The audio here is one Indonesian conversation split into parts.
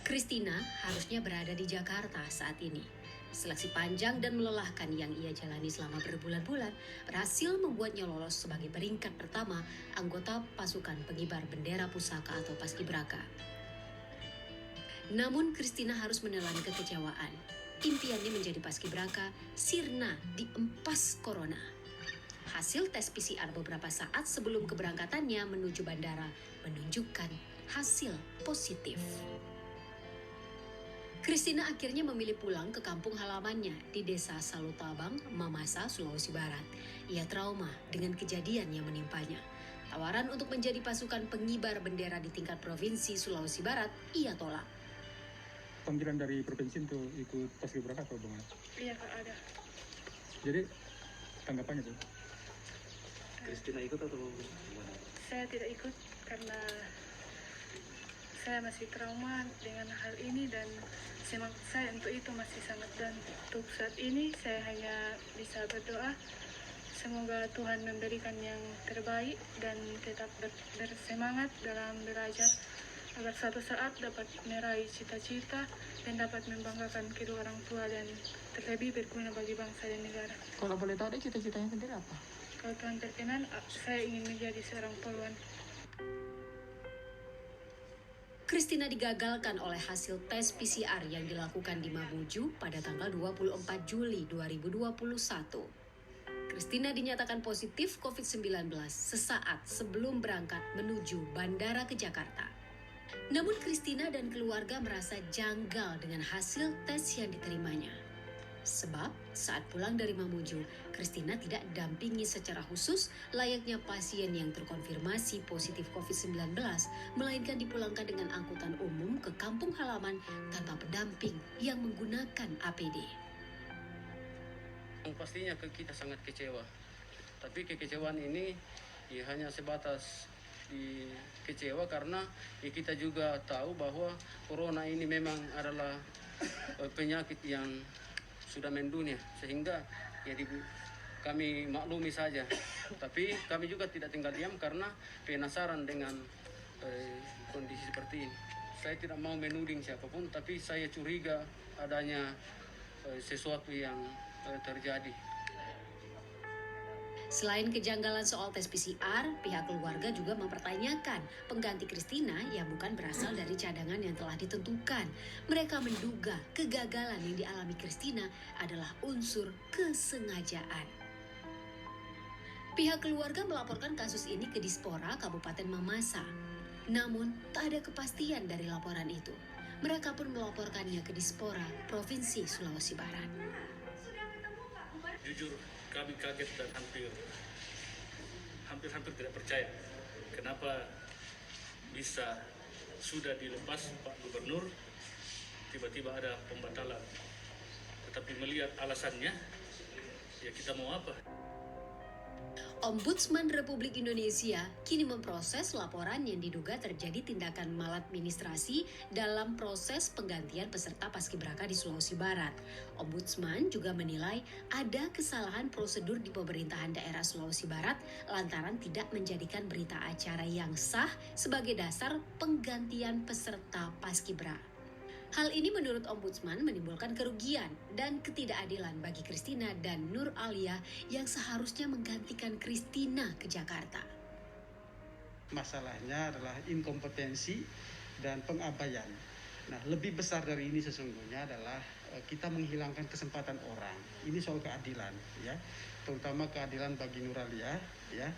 Christina harusnya berada di Jakarta saat ini. Seleksi panjang dan melelahkan yang ia jalani selama berbulan-bulan berhasil membuatnya lolos sebagai peringkat pertama anggota pasukan pengibar bendera pusaka atau paskibraka. Namun Christina harus menelan kekecewaan. Impiannya menjadi paskibraka sirna diempas corona. Hasil tes PCR beberapa saat sebelum keberangkatannya menuju bandara menunjukkan hasil positif. Christina akhirnya memilih pulang ke kampung halamannya di desa Salutabang, Mamasa, Sulawesi Barat. Ia trauma dengan kejadian yang menimpanya. Tawaran untuk menjadi pasukan pengibar bendera di tingkat provinsi Sulawesi Barat, ia tolak. Panggilan dari provinsi untuk ikut paskibraka atau bagaimana? Iya Kak, ada. Jadi tanggapannya tuh? Christina ikut atau gimana? Saya tidak ikut karena saya masih trauma dengan hal ini dan semangat saya untuk itu masih sangat, dan untuk saat ini saya hanya bisa berdoa semoga Tuhan memberikan yang terbaik dan tetap bersemangat dalam belajar agar suatu saat dapat meraih cita-cita dan dapat membanggakan kedua orang tua dan terlebih berguna bagi bangsa dan negara. Kalau boleh tahu deh cita-citanya sendiri apa? Kalau Tuhan berkenan, saya ingin menjadi seorang polwan. Christina digagalkan oleh hasil tes PCR yang dilakukan di Mamuju pada tanggal 24 Juli 2021. Christina dinyatakan positif COVID-19 sesaat sebelum berangkat menuju bandara ke Jakarta. Namun Christina dan keluarga merasa janggal dengan hasil tes yang diterimanya. Sebab saat pulang dari Mamuju, Christina tidak didampingi secara khusus layaknya pasien yang terkonfirmasi positif COVID-19, melainkan dipulangkan dengan angkutan umum ke kampung halaman tanpa pendamping yang menggunakan APD. Pastinya kita sangat kecewa. Tapi kekecewaan ini hanya sebatas kecewa karena kita juga tahu bahwa corona ini memang adalah penyakit yang sudah mendunia, sehingga kami maklumi saja. Tapi kami juga tidak tinggal diam karena penasaran dengan kondisi seperti ini. Saya tidak mau menuding siapapun, tapi saya curiga adanya sesuatu yang terjadi. Selain kejanggalan soal tes PCR, pihak keluarga juga mempertanyakan pengganti Christina yang bukan berasal dari cadangan yang telah ditentukan. Mereka menduga kegagalan yang dialami Christina adalah unsur kesengajaan. Pihak keluarga melaporkan kasus ini ke Dispora Kabupaten Mamasa. Namun, tak ada kepastian dari laporan itu. Mereka pun melaporkannya ke Dispora Provinsi Sulawesi Barat. Jujur, kami kaget dan hampir tidak percaya kenapa bisa sudah dilepas Pak Gubernur, tiba-tiba ada pembatalan. Tetapi melihat alasannya, ya kita mau apa? Ombudsman Republik Indonesia kini memproses laporan yang diduga terjadi tindakan maladministrasi dalam proses penggantian peserta paskibraka di Sulawesi Barat. Ombudsman juga menilai ada kesalahan prosedur di pemerintahan daerah Sulawesi Barat lantaran tidak menjadikan berita acara yang sah sebagai dasar penggantian peserta paskibra. Hal ini menurut Ombudsman menimbulkan kerugian dan ketidakadilan bagi Christina dan Nur Alia yang seharusnya menggantikan Christina ke Jakarta. Masalahnya adalah inkompetensi dan pengabaian. Nah, lebih besar dari ini sesungguhnya adalah kita menghilangkan kesempatan orang. Ini soal keadilan, ya, terutama keadilan bagi Nur Alia, ya,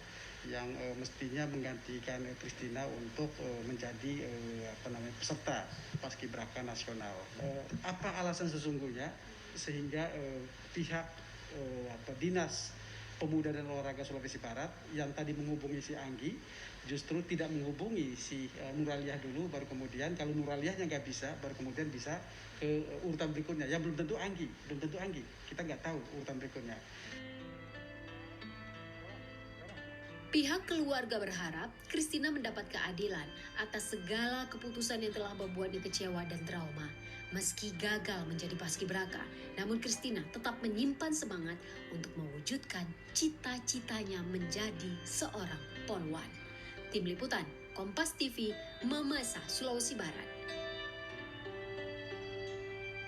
yang mestinya menggantikan Christina untuk menjadi peserta paskibraka nasional. Apa alasan sesungguhnya sehingga pihak dinas Pemuda dan Olahraga Sulawesi Barat yang tadi menghubungi si Anggi justru tidak menghubungi si Nuraliah dulu, baru kemudian kalau Nuraliahnya nggak bisa, baru kemudian bisa ke urutan berikutnya. Ya belum tentu Anggi, kita nggak tahu urutan berikutnya. Pihak keluarga berharap Christina mendapat keadilan atas segala keputusan yang telah membuatnya kecewa dan trauma. Meski gagal menjadi paskibraka, namun Christina tetap menyimpan semangat untuk mewujudkan cita-citanya menjadi seorang polwan. Tim Liputan, Kompas TV, Mamasa, Sulawesi Barat.